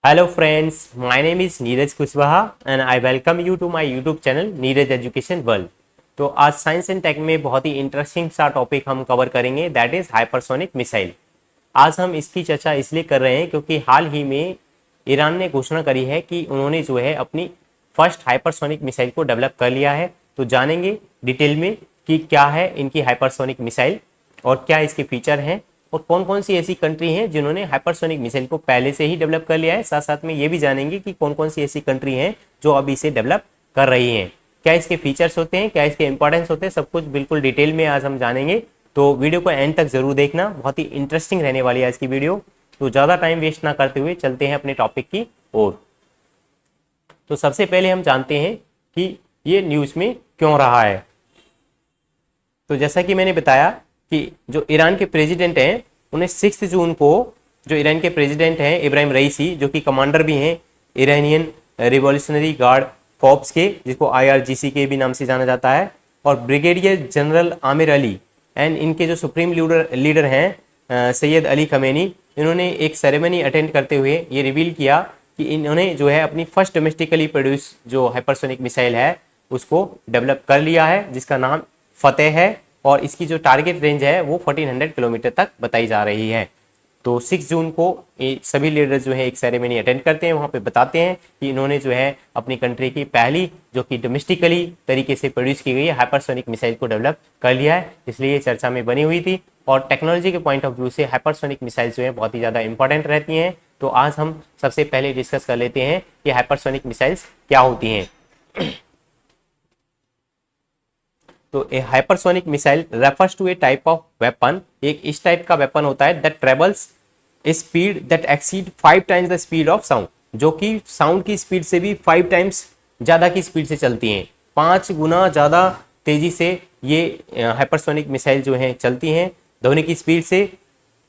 Hello friends, my name is Neeraj Kushwaha and I welcome you to my YouTube channel Neeraj education world. तो आज science and take में बहुत ही interesting सा topic हम cover करेंगे, दैट इज हाइपरसोनिक मिसाइल। आज हम इसकी चर्चा इसलिए कर रहे हैं क्योंकि हाल ही में ईरान ने घोषणा करी है कि उन्होंने जो है अपनी फर्स्ट हाइपरसोनिक मिसाइल को डेवलप कर लिया है। तो जानेंगे डिटेल में कि क्या है इनकी हाइपरसोनिक मिसाइल और क्या इसके फीचर हैं और कौन कौन सी ऐसी कंट्री हैं जिन्होंने हाइपरसोनिक मिसाइल को पहले से ही डेवलप कर लिया है। साथ साथ में ये भी जानेंगे कि कौन कौन सी ऐसी कंट्री हैं जो अभी इसे डेवलप कर रही हैं, क्या इसके फीचर्स होते हैं, क्या इसके इंपॉर्टेंस होते हैं, सब कुछ बिल्कुल डिटेल में आज हम जानेंगे। तो वीडियो को एंड तक जरूर देखना, बहुत ही इंटरेस्टिंग रहने वाली है आज की वीडियो। तो ज़्यादा टाइम वेस्ट ना करते हुए चलते हैं अपने टॉपिक की ओर। तो सबसे पहले हम जानते हैं कि ये न्यूज़ में क्यों रहा है। तो जैसा कि मैंने बताया कि जो ईरान के प्रेसिडेंट हैं उन्हें 6 जून को, जो ईरान के प्रेसिडेंट हैं इब्राहिम रईसी, जो कि कमांडर भी हैं इरानियन रिवॉल्यूशनरी गार्ड कॉर्प्स के, जिसको IRGC के भी नाम से जाना जाता है, और brigadier general Aamir Ali and इनके जो सुप्रीम लीडर हैं सैयद अली खमेनी, इन्होंने एक सेरेमनी अटेंड करते हुए ये रिवील किया कि इन्होंने जो है अपनी फर्स्ट डोमेस्टिकली प्रोड्यूस जो हाइपरसोनिक मिसाइल है उसको डेवलप कर लिया है, जिसका नाम फतेह है और इसकी जो टारगेट रेंज है वो 1400 किलोमीटर तक बताई जा रही है। तो 6 जून को सभी लीडर्स जो है एक सेरेमनी अटेंड करते हैं, वहाँ पे बताते हैं कि इन्होंने जो है अपनी कंट्री की पहली जो कि डोमेस्टिकली तरीके से प्रोड्यूस की गई है हाइपरसोनिक मिसाइल को डेवलप कर लिया है, इसलिए ये चर्चा में बनी हुई थी। और टेक्नोलॉजी के पॉइंट ऑफ व्यू से हाइपरसोनिक मिसाइल जो है बहुत ही ज़्यादा इंपॉर्टेंट रहती हैं। तो आज हम सबसे पहले डिस्कस कर लेते हैं कि हाइपरसोनिक मिसाइल्स क्या होती हैं। तो a hypersonic missile refers to a type of weapon, एक इस टाइप का वेपन होता है that travels speed that exceed 5 times the speed of sound, जो कि साउंड की स्पीड से भी 5 टाइम्स ज़्यादा की स्पीड से चलती हैं, 5 गुना ज़्यादा तेज़ी से ये हाइपरसोनिक मिसाइल जो हैं चलती हैं ध्वनि की स्पीड से।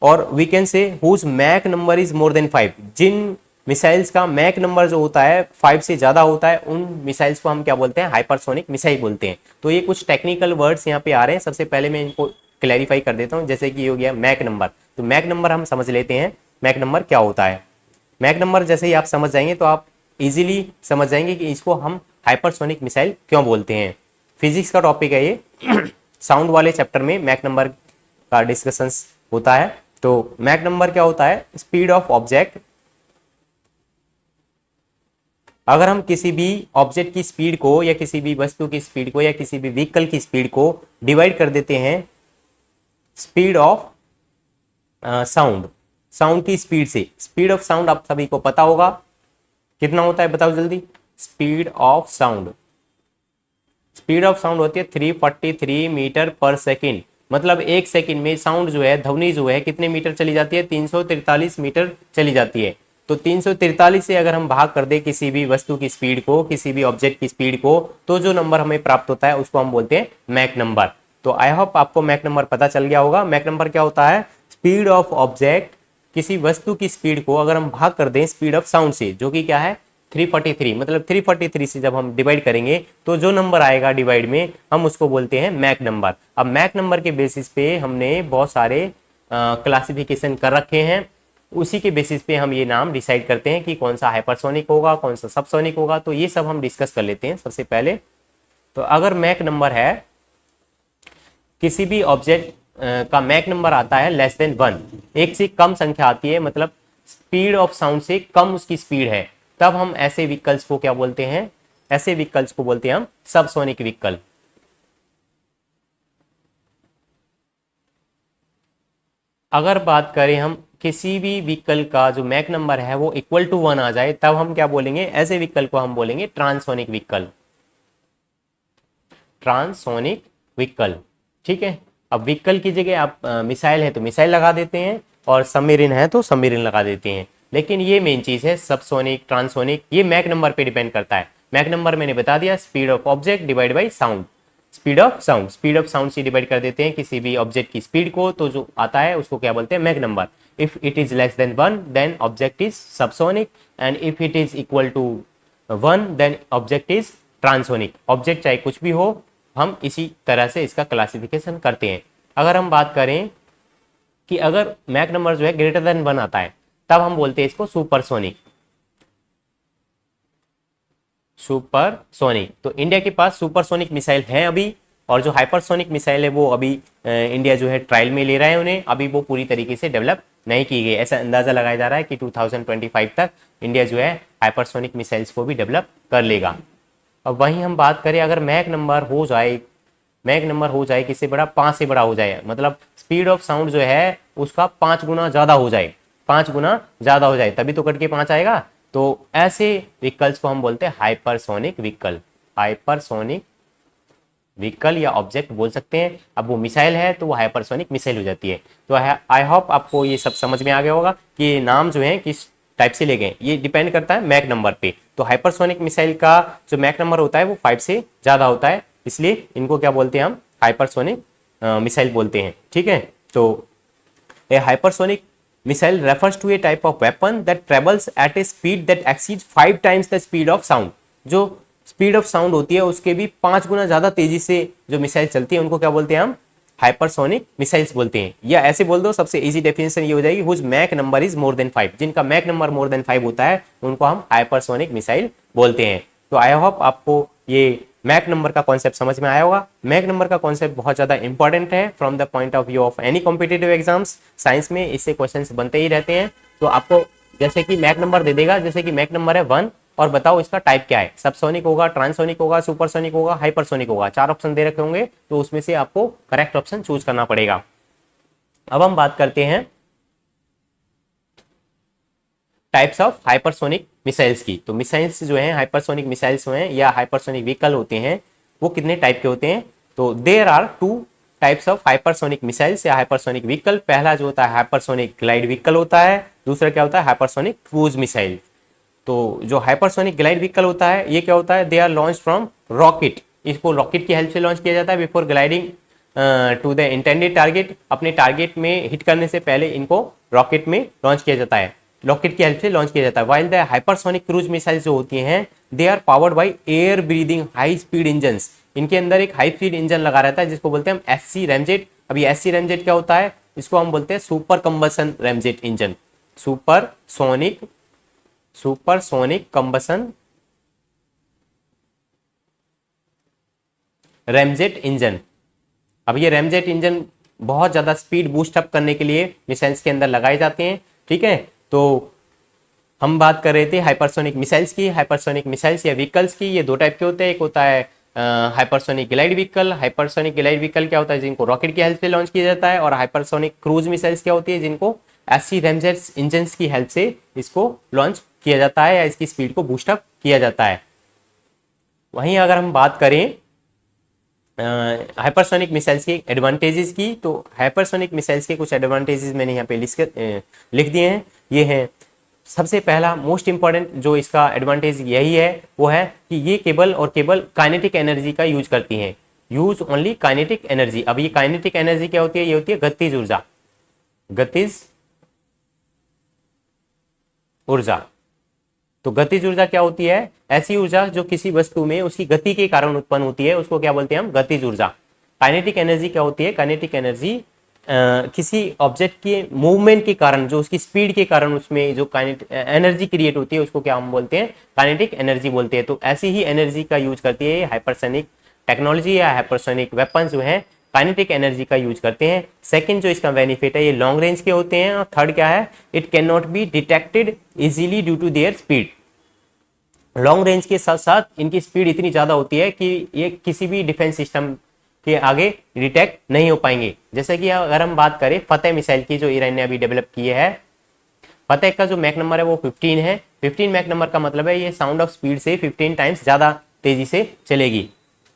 और we can say whose mach number is more than 5, जिन मिसाइल्स का मैक नंबर जो होता है 5 से ज़्यादा होता है उन मिसाइल्स को हम क्या बोलते हैं, हाइपरसोनिक मिसाइल बोलते हैं। तो ये कुछ टेक्निकल वर्ड्स यहाँ पे आ रहे हैं, सबसे पहले मैं इनको क्लैरिफाई कर देता हूँ। जैसे कि हो गया मैक नंबर, तो मैक नंबर हम समझ लेते हैं मैक नंबर क्या होता है। मैक नंबर जैसे ही आप समझ जाएंगे तो आप इजीली समझ जाएंगे कि इसको हम हाइपरसोनिक मिसाइल क्यों बोलते हैं। फिजिक्स का टॉपिक है ये साउंड वाले चैप्टर में मैक नंबर का डिस्कशंस होता है। तो मैक नंबर क्या होता है, स्पीड ऑफ ऑब्जेक्ट। अगर हम किसी भी ऑब्जेक्ट की स्पीड को या किसी भी वस्तु की स्पीड को या किसी भी व्हीकल की स्पीड को डिवाइड कर देते हैं स्पीड ऑफ साउंड, साउंड की स्पीड से। स्पीड ऑफ साउंड आप सभी को पता होगा कितना होता है, बताओ जल्दी। Speed of sound, speed of sound होती है 343 मीटर पर सेकेंड, मतलब एक सेकेंड में साउंड जो है, ध्वनि जो है कितने मीटर चली जाती है, 343 मीटर चली जाती है। तो 343 से अगर हम भाग कर दे किसी भी वस्तु की स्पीड को, किसी भी ऑब्जेक्ट की स्पीड को, तो जो नंबर हमें प्राप्त होता है उसको हम बोलते हैं मैक नंबर। तो आई होप आपको मैक नंबर पता चल गया होगा। मैक नंबर क्या होता है, स्पीड ऑफ ऑब्जेक्ट, किसी वस्तु की स्पीड को अगर हम भाग कर दें स्पीड ऑफ साउंड से, जो कि क्या है 343, मतलब 343 से जब हम डिवाइड करेंगे तो जो नंबर आएगा डिवाइड में हम उसको बोलते हैं मैक नंबर। अब मैक नंबर के बेसिस पे हमने बहुत सारे क्लासिफिकेशन कर रखे हैं, उसी के बेसिस पे हम ये नाम डिसाइड करते हैं कि कौन सा हाइपरसोनिक होगा, कौन सा सबसोनिक होगा। तो ये सब हम डिस्कस कर लेते हैं सबसे पहले। तो अगर मैक नंबर है, किसी भी ऑब्जेक्ट का मैक नंबर आता है लेस देन 1, एक से कम संख्या आती है, मतलब स्पीड ऑफ साउंड से कम उसकी स्पीड है, तब हम ऐसे व्हीकल्स को क्या बोलते हैं, ऐसे व्हीकल्स को बोलते हैं हम सबसोनिक व्हीकल। अगर बात करें हम किसी भी व्हीकल का जो मैक नंबर है वो इक्वल टू 1 आ जाए, तब हम क्या बोलेंगे, ऐसे व्हीकल को हम बोलेंगे ट्रांसोनिक व्हीकल, ट्रांसोनिक व्हीकल। ठीक है। अब व्हीकल की जगह आप मिसाइल है तो मिसाइल लगा देते हैं और सबमरीन है तो सबमरीन लगा देते हैं, लेकिन ये मेन चीज है सबसोनिक ट्रांसोनिक, ये मैक नंबर पे डिपेंड करता है। मैक नंबर मैंने बता दिया, speed of object divide by sound, speed of sound, speed of sound से डिवाइड कर देते हैं किसी भी ऑब्जेक्ट की स्पीड को, तो जो आता है उसको क्या बोलते हैं, mach number. If it is less than 1 then object is subsonic and if it is equal to 1 then object is transonic. Object चाहे कुछ भी हो, हम इसी तरह से इसका क्लासिफिकेशन करते हैं। अगर हम बात करें कि अगर मैक नंबर जो है ग्रेटर देन 1 आता है, तब हम बोलते हैं इसको सुपरसोनिक। सुपरसोनिक। तो इंडिया के पास सुपरसोनिक मिसाइल हैं अभी, और जो हाइपरसोनिक मिसाइल है वो अभी इंडिया जो है ट्रायल में ले रहा है उन्हें, अभी वो पूरी तरीके से डेवलप नहीं की गई। ऐसा अंदाजा लगाया जा रहा है कि 2025 तक इंडिया जो है हाइपरसोनिक मिसाइल्स को भी डेवलप कर लेगा। अब वहीं हम बात करें, अगर मैक नंबर हो जाए किससे बड़ा, 5 से बड़ा हो जाए, मतलब स्पीड ऑफ साउंड जो है उसका 5 गुना ज़्यादा हो जाए, 5 गुना ज़्यादा हो जाए, तभी तो कट के 5 आएगा। तो ऐसे व्हीकल्स को हम बोलते हैं हाइपरसोनिक व्हीकल। हाइपरसोनिक व्हीकल या ऑब्जेक्ट बोल सकते हैं। अब वो मिसाइल है तो वो हाइपरसोनिक मिसाइल हो जाती है। तो आई होप आपको ये सब समझ में आ गया होगा कि नाम जो है किस टाइप से ले गए, ये डिपेंड करता है मैक नंबर पे। तो हाइपरसोनिक मिसाइल का जो मैक नंबर होता है वो 5 से ज़्यादा होता है, इसलिए इनको क्या बोलते हैं, हम हाइपरसोनिक मिसाइल बोलते हैं। ठीक है, तो a hypersonic missile refers to a type of weapon that travels at a speed that exceeds 5 times the speed of sound. जो स्पीड ऑफ साउंड होती है उसके भी 5 गुना ज़्यादा तेजी से जो मिसाइल चलती है उनको क्या बोलते हैं, हम हाइपरसोनिक मिसाइल्स बोलते हैं। या ऐसे बोल दो, सबसे इजी डेफिनेशन ये हो जाएगी, whose mach number is more than 5। जिनका मैक नंबर मोर देन 5 होता है उनको हम हाइपरसोनिक मिसाइल बोलते हैं। तो आई होप आपको ये मैक नंबर का कॉन्सेप्ट समझ में आया होगा। मैक नंबर का कॉन्सेप्ट बहुत ज़्यादा इंपॉर्टेंट है from the point of view of any competitive exams. Science में इससे क्वेश्चन बनते ही रहते हैं। तो आपको जैसे कि मैक नंबर दे देगा, जैसे कि मैक नंबर है 1 और बताओ इसका टाइप क्या है, सबसोनिक होगा, ट्रांसोनिक होगा, सुपरसोनिक होगा, हाइपरसोनिक होगा। 4 ऑप्शन दे रखे होंगे, तो उसमें से आपको करेक्ट ऑप्शन चूज करना पड़ेगा। अब हम बात करते हैं टाइप्स ऑफ हाइपरसोनिक मिसाइल्स की। तो मिसाइल्स जो हैं, हाइपरसोनिक मिसाइल्स जो हैं या हाइपरसोनिक व्हीकल होते हैं, वो कितने टाइप के होते हैं। तो there are 2 types of hypersonic missiles या हाइपरसोनिक व्हीकल। पहला जो होता है हाइपरसोनिक ग्लाइड व्हीकल होता है, दूसरा क्या होता है, हाइपरसोनिक क्रूज मिसाइल। तो जो हाइपरसोनिक ग्लाइड व्हीकल होता है ये क्या होता है, they are launch from rocket. इसको रॉकेट की हेल्प से लॉन्च किया जाता है before gliding to the intended target. अपने टारगेट में हिट करने से पहले इनको रॉकेट में लॉन्च किया जाता है, रॉकेट की हेल्प से लॉन्च किया जाता है। While the hypersonic cruise missile जो होती हैं, they are powered by air breathing high speed engine. इनके अंदर एक हाई स्पीड इंजन लगा रहता है जिसको बोलते हैं हम SC रैमजेट। अब ये SC रैमजेट क्या होता है, इसको हम बोलते हैं super combustion ramjet engine. Supersonic combustion ramjet engine. अब ये रैमजेट इंजन बहुत ज़्यादा स्पीड बूस्ट अप करने के लिए मिसाइल्स के अंदर लगाए जाते हैं। ठीक है, तो हम बात कर रहे थे हाइपरसोनिक मिसाइल्स की। हाइपरसोनिक मिसाइल्स या व्हीकल्स की ये 2 टाइप के होते हैं। एक होता है hypersonic glide vehicle. Hypersonic glide vehicle क्या होता है, जिनको रॉकेट की हेल्प से लॉन्च किया जाता है। और हाइपरसोनिक क्रूज मिसाइल्स क्या होती है, जिनको SC रैमजेट इंजन की हेल्प से इसको लॉन्च किया जाता है या इसकी स्पीड को बूस्ट अप किया जाता है। वहीं अगर हम बात करें हाइपरसोनिक मिसाइल्स के एडवांटेजेस की, तो हाइपरसोनिक मिसाइल्स के कुछ एडवांटेजेस मैंने यहाँ पे लिख दिए हैं। ये हैं, सबसे पहला मोस्ट इंपॉर्टेंट जो इसका एडवांटेज यही है वो है कि ये केवल काइनेटिक एनर्जी का यूज करती हैं। Use only kinetic energy. अब ये काइनेटिक एनर्जी क्या होती है, ये होती है गतिज ऊर्जा। गतिज ऊर्जा। तो गतिज ऊर्जा क्या होती है, ऐसी ऊर्जा जो किसी वस्तु में उसकी गति के कारण उत्पन्न होती है, उसको क्या बोलते हैं हम, गतिज ऊर्जा। काइनेटिक एनर्जी क्या होती है, काइनेटिक एनर्जी किसी ऑब्जेक्ट के मूवमेंट के कारण, जो उसकी स्पीड के कारण उसमें जो एनर्जी क्रिएट होती है उसको क्या हम बोलते हैं, काइनेटिक एनर्जी बोलते हैं। तो ऐसी ही एनर्जी का यूज करती है हाइपरसोनिक टेक्नोलॉजी या हाइपरसोनिक वेपन जो है, काइनेटिक एनर्जी का यूज करते हैं। सेकंड जो इसका बेनिफिट है, ये लॉन्ग रेंज के होते हैं। और थर्ड क्या है, it can not be detected easily due to their speed. Long range के साथ साथ इनकी स्पीड इतनी ज़्यादा होती है कि ये किसी भी डिफेंस सिस्टम के आगे डिटेक्ट नहीं हो पाएंगे। जैसे कि अगर हम बात करें फतेह मिसाइल की, जो ईरान ने अभी डेवलप की है, फतेह का जो मैक नंबर है वो 15 है। 15 मैक नंबर का मतलब है ये साउंड ऑफ स्पीड से 15 टाइम्स ज़्यादा तेजी से चलेगी।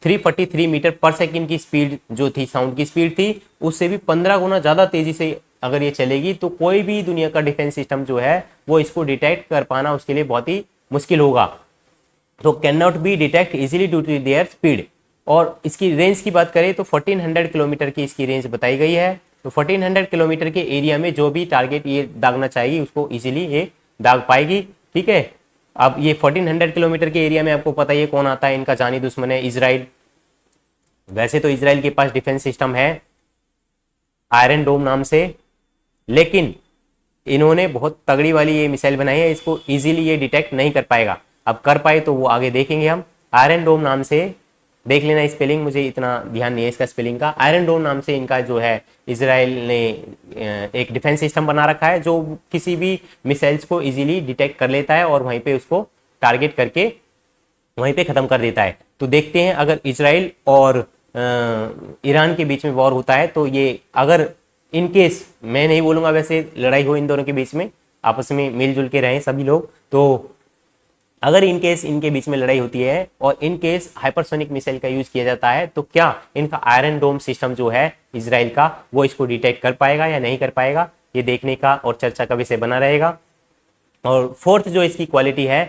343 मीटर पर सेकेंड की स्पीड जो थी, साउंड की स्पीड थी, उससे भी 15 गुना ज़्यादा तेजी से अगर ये चलेगी तो कोई भी दुनिया का डिफेंस सिस्टम जो है वो इसको डिटेक्ट कर पाना उसके लिए बहुत ही मुश्किल होगा। तो can not be detect easily due to their speed. और इसकी रेंज की बात करें तो 1400 किलोमीटर की इसकी रेंज बताई गई है। तो 1400 किलोमीटर के एरिया में जो भी टारगेट ये दागना चाहेगी उसको इजीली ये दाग पाएगी। ठीक है, अब ये 1400 किलोमीटर के एरिया में आपको पता ही है कौन आता है, इनका जानी दुश्मन है इजराइल। वैसे तो इजराइल के पास डिफेंस सिस्टम है आयरन डोम नाम से, लेकिन इन्होंने बहुत तगड़ी वाली ये मिसाइल बनाई है, इसको इजीली ये डिटेक्ट नहीं कर पाएगा। अब कर पाए तो वो आगे देखेंगे हम। आयरन डोम नाम से, देख लेना स्पेलिंग, मुझे इतना ध्यान नहीं है इसका स्पेलिंग का। आयरन डोम नाम से इनका जो है इजराइल ने एक डिफेंस सिस्टम बना रखा है जो किसी भी मिसाइल्स को इजीली डिटेक्ट कर लेता है और वहीं पे उसको टारगेट करके वहीं पे खत्म कर देता है। तो देखते हैं अगर इजराइल और ईरान के बीच में वॉर होता है तो ये अगर इन केस, मैं नहीं बोलूंगा वैसे लड़ाई हो इन दोनों के बीच में, आपस में मिलजुल के रहें सभी लोग, तो अगर इन केस इनके बीच में लड़ाई होती है और इन केस हाइपरसोनिक मिसाइल का यूज किया जाता है तो क्या इनका आयरन डोम सिस्टम जो है इजराइल का वो इसको डिटेक्ट कर पाएगा या नहीं कर पाएगा, ये देखने का और चर्चा का विषय बना रहेगा। और फोर्थ जो इसकी क्वालिटी है,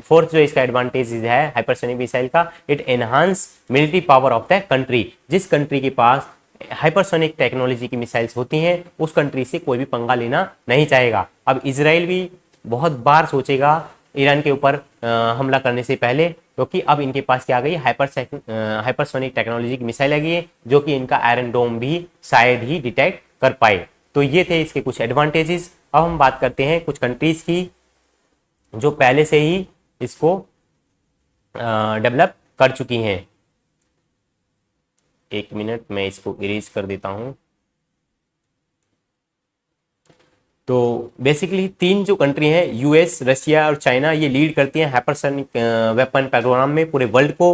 फोर्थ जो इसका एडवांटेज है हाइपरसोनिक मिसाइल का, it enhance military power of the country. जिस कंट्री के पास हाइपरसोनिक टेक्नोलॉजी की मिसाइल्स होती हैं उस कंट्री से कोई भी पंगा लेना नहीं चाहेगा। अब इजराइल भी बहुत बार सोचेगा ईरान के ऊपर हमला करने से पहले, क्योंकि अब इनके पास क्या आ गई, हाइपरसोनिक टेक्नोलॉजी की मिसाइल आ गई है जो कि इनका आयरन डोम भी शायद ही डिटेक्ट कर पाए। तो ये थे इसके कुछ एडवांटेजेस। अब हम बात करते हैं कुछ कंट्रीज की जो पहले से ही इसको डेवलप कर चुकी हैं। एक मिनट, मैं इसको इरेज कर देता हूं। तो बेसिकली तीन जो कंट्री हैं, यूएस, रशिया और चाइना, ये लीड करती हैं हाइपरसोनिक वेपन प्रोग्राम में पूरे वर्ल्ड को।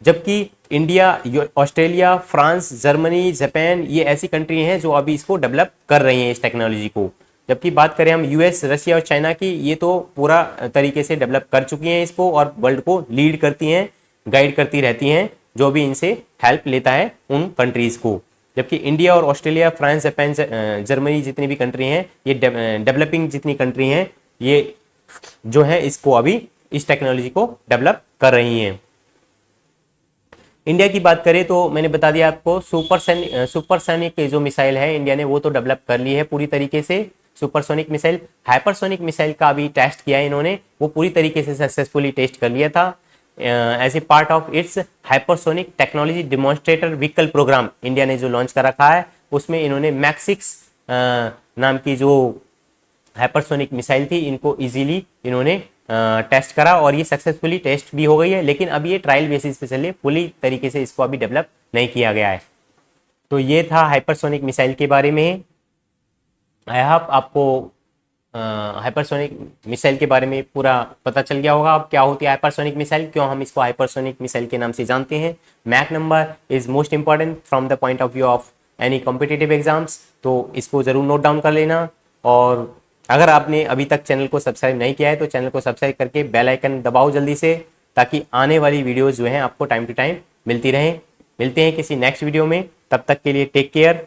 जबकि India, Australia, France, Germany, Japan, ये ऐसी कंट्री हैं जो अभी इसको डेवलप कर रही हैं इस टेक्नोलॉजी को। जबकि बात करें हम यूएस, रशिया और चाइना की, ये तो पूरा तरीके से डेवलप कर चुकी हैं इसको और वर्ल्ड को लीड करती हैं, गाइड करती रहती हैं जो भी इनसे हेल्प लेता है उन कंट्रीज को। जबकि इंडिया और ऑस्ट्रेलिया, फ्रांस, जापान, जर्मनी जितनी भी कंट्री हैं, ये डेवलपिंग जितनी कंट्री हैं, ये जो है इसको अभी इस टेक्नोलॉजी को डेवलप कर रही हैं। इंडिया की बात करें तो मैंने बता दिया आपको, सुपरसोनिक जो मिसाइल है इंडिया ने वो तो डेवलप कर ली है पूरी तरीके से सुपरसोनिक मिसाइल। हाइपरसोनिक मिसाइल का अभी टेस्ट किया है इन्होंने, वो पूरी तरीके से सक्सेसफुली टेस्ट कर लिया था। As a part of its hypersonic technology demonstrator vehicle program India ने जो लॉन्च कर रखा है, उसमें इन्होंने मैक्सिक्स नाम की जो हाइपरसोनिक मिसाइल थी इनको इजीली इन्होंने टेस्ट करा और ये सक्सेसफुली टेस्ट भी हो गई है। लेकिन अब ये ट्रायल बेसिस पे चले, फुली तरीके से इसको अभी डेवलप नहीं किया गया है। तो ये था हाइपरसोनिक मिसाइल के बारे में। आई होप आपको हाइपरसोनिक मिसाइल के बारे में पूरा पता चल गया होगा। अब क्या होती है हाइपरसोनिक मिसाइल, क्यों हम इसको हाइपरसोनिक मिसाइल के नाम से जानते हैं। Mach number is most important from the point of view of any competitive exams, तो इसको ज़रूर नोट डाउन कर लेना। और अगर आपने अभी तक चैनल को सब्सक्राइब नहीं किया है तो चैनल को सब्सक्राइब करके बेल आइकन दबाओ जल्दी से, ताकि आने वाली वीडियोज़ जो हैं आपको टाइम टू टाइम मिलती रहें। मिलते हैं किसी नेक्स्ट वीडियो में, तब तक के लिए टेक केयर।